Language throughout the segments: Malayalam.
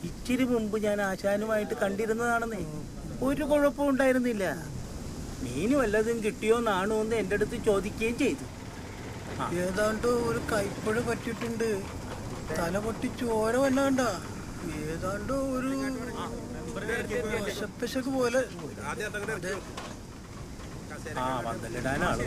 ഇച്ചിരി മുമ്പ് ഞാൻ ആശാനുമായിട്ട് കണ്ടിരുന്നതാണെന്നേ. ഒരു കുഴപ്പവും ഉണ്ടായിരുന്നില്ല. മീന് വല്ലതും കിട്ടിയോന്നാണോ എന്ന് എൻ്റെ അടുത്ത് ചോദിക്കുകയും ചെയ്തു. ഏതാണ്ട് ഒരു കൈപ്പഴ പറ്റിയിട്ടുണ്ട്. തല പൊട്ടി ചോര വന്നാണ്ട. ഏതാണ്ട് ഒരു വിശപ്പിശക്ക് പോലെ. വന്നിടാനാണ്.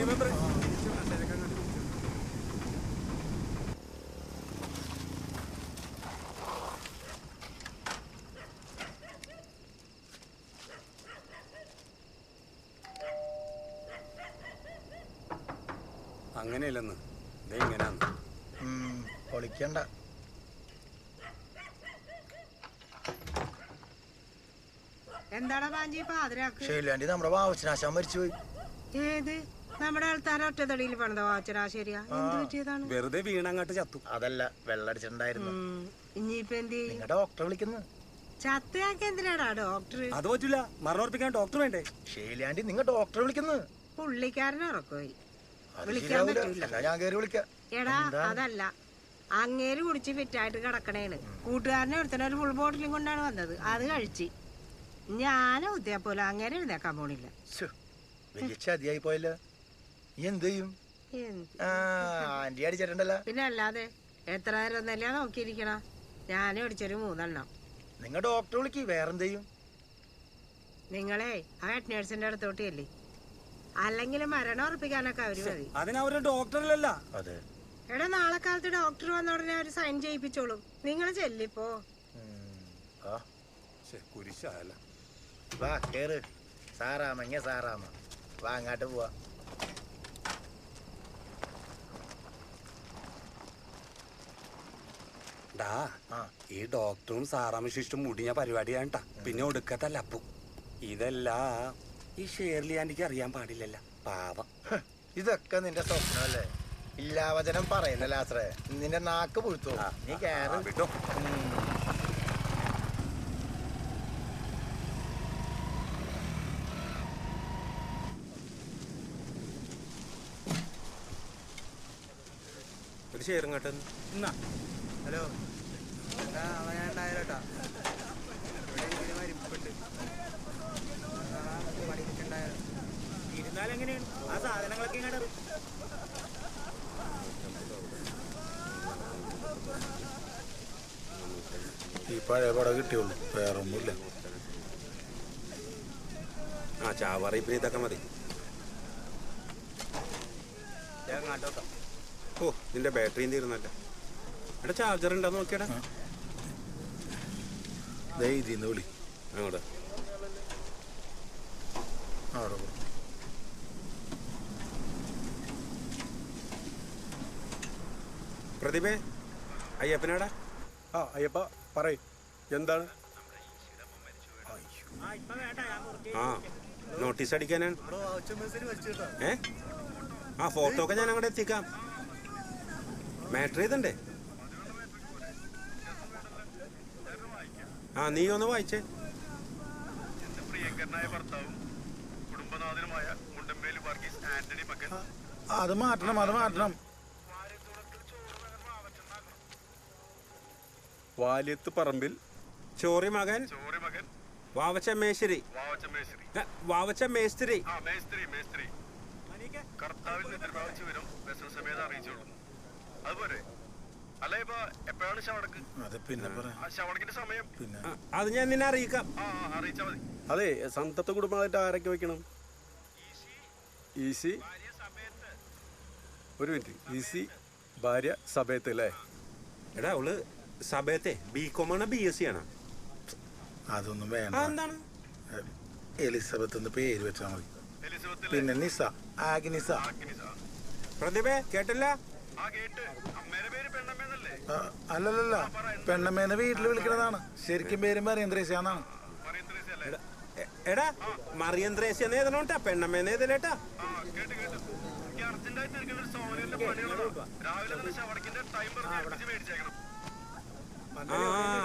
അങ്ങനെയല്ലെന്ന് ഇങ്ങനെയാന്ന് പൊളിക്കണ്ട. എന്താടാ പാഞ്ചി പാതിരാക്ക്? ശൈലാൻഡി നമ്മുടെ വാവച്ചനാശാൻ മരിച്ചുപോയി. ഏത് നമ്മുടെ ആൾക്കാരെ ഒറ്റത്തടിയിൽ പണിത വാവച്ചനാശേരിയാ? എന്ത് പറ്റിയതാണ്? വെറുതെ വീണങ്ങാട്ട് ചത്തു. അതല്ല, വെള്ളടിച്ചിട്ടുണ്ടായിരുന്നു. ഇനിയിപ്പൊ എന്ത്? ഡോക്ടറെ വിളിക്കുന്നു. ചത്തയാക്കി എന്തിനാടാ ഡോക്ടർ? അത് പറ്റില്ല, മരണോർപ്പിക്കാൻ ഡോക്ടർ വേണ്ടേ? ശൈലാൻഡി നിങ്ങൾ ഡോക്ടറെ വിളിക്കുന്നു. പുള്ളിക്കാരൻ ഉറക്കോയി. വിളിക്കാൻ പറ്റൂല. ഞാൻ കയറി വിളിക്കാം. എടാ അതല്ല, അങ്ങേര് കുടിച്ച് ഫിറ്റായിട്ട് കിടക്കണേണ്. കൂട്ടുകാരനെ ഒരുത്തന ഒരു ഫുൾ ബോട്ടിലും കൊണ്ടാണ് വന്നത്. അത് കഴിച്ച് ഞാനും ഉദ്യാ പോലെ അങ്ങേരെ എഴുന്നേക്കാൻ പോണില്ല. വലിയ ചതിയായി പോയല്ലോ. എന്ത് ചെയ്യും? ആന്റി അടിച്ചിട്ടുണ്ടല്ലോ. പിന്നെ അല്ലാതെ എത്ര നേരം ഒന്നല്ല നോക്കിയിരിക്കണ. ഞാനും അടിച്ചൊരു 3 എണ്ണം. നിങ്ങൾ ഡോക്ടറെ വിളിക്ക്. വേറെന്ത് ചെയ്യും? നിങ്ങളെ ആ ഹെഡ് നേഴ്സിന്റെ അടുത്തോട്ടിയല്ലേ? അല്ലെങ്കിൽ മരണം ഉറപ്പിക്കാനൊക്കെ അവര് മതി. അതിനവര് ഡോക്ടറല്ല. അതെ. എടാ നാളെ കാലത്ത് ഡോക്ടർ വന്ന ഉടനെ അവര് സൈൻ ചെയ്യിപ്പിച്ചോളും. നിങ്ങൾ ചെല്ലിപ്പോ. കുരിശല്ല. വാ കേറ്. സാറാമ സാറാമ വാ, അങ്ങാട്ട് പോവാ. ഈ ഡോക്ടറും സാറാമിഷിഷ്ടം മുടിഞ്ഞ പരിപാടിയാണ് ട്ടാ. പിന്നെ ഒടുക്കത്തല്ല അപ്പു. ഇതല്ല ഈ ഷേർലി ആന്റിക്ക് അറിയാൻ പാടില്ലല്ല. പാവം. ഇതൊക്കെ നിന്റെ സ്വപ്നമല്ലേ? ഇല്ലാവചനം പറയല്ലേ ലാത്രേ. നിന്റെ നാക്ക് പുഴുത്തു. നീ കേറ്. വിട്ടോ. ഒരു ഷെയറും കേട്ടോ. ഹലോ, ഇരുന്നാലെങ്ങനെയാണ് ആ സാധനങ്ങളൊക്കെ ഇങ്ങോട്ട്? ഈ പഴയ പടം കിട്ടിയുള്ളൂ, വേറൊന്നുമില്ല. ചാവറ ഇതൊക്കെ മതി. ഓ, നിന്റെ ബാറ്ററിയും തീർന്നല്ല. എടാ ചാർജർ ഉണ്ടോ നോക്കിയടാ. ഇതിന്ന് വിളി അങ്ങോട്ട്. പ്രതിഭേ, അയ്യപ്പനാടാ. അയ്യപ്പ പറയ്, എന്താണ്? നോട്ടീസ് അടിക്കാനാണ്. ഫോട്ടോ ഒക്കെ ഞാൻ അങ്ങോട്ട് എത്തിക്കാം. മാറ്റർ ചെയ്തണ്ടേ? നീ ഒന്ന് വായിച്ചേ. അത് മാറ്റണം. വാലിയത്ത് പറമ്പിൽ ചോറി മകൻ വാവച്ച മേശ്ശേരി. വാവച്ച മേസ്ത്രി. അത് ഞാൻ നിന്നെ അറിയിക്കാം. അതെ, സന്തത്തെ കുടുംബമായിട്ട് ആരൊക്കെ വെക്കണം? ഈസി, ഒരു മിനിറ്റ്. ഈസി ഭാര്യ സബേത്ത് അല്ലേ? എടാ അവള് സബേത്തെ BCom ആണ് BSc ആണ്. അതൊന്നും വേണ്ട. എന്താണ്? എലിസബത്ത് എന്ന് പേര് വെച്ചാൽ മതി. പിന്നെ നിസ, ആഗ്നിസ. പ്രതിഭ കേട്ടില്ല? അല്ലല്ല, പെണ്ണമ്മേനെ വീട്ടിൽ വിളിക്കുന്നതാണ്. ശരിക്കും പേരും മറിയന്ത്രേസ്യാന്നാണ്. എടാ മറിയന്ത്രേസ്യ നേതനോട്ടാ, പെണ്ണമ്മേനേതലേട്ടാ.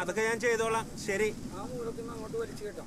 അതൊക്കെ ഞാൻ ചെയ്തോളാം. ശരി. അങ്ങോട്ട് വലിച്ചു കേട്ടോ.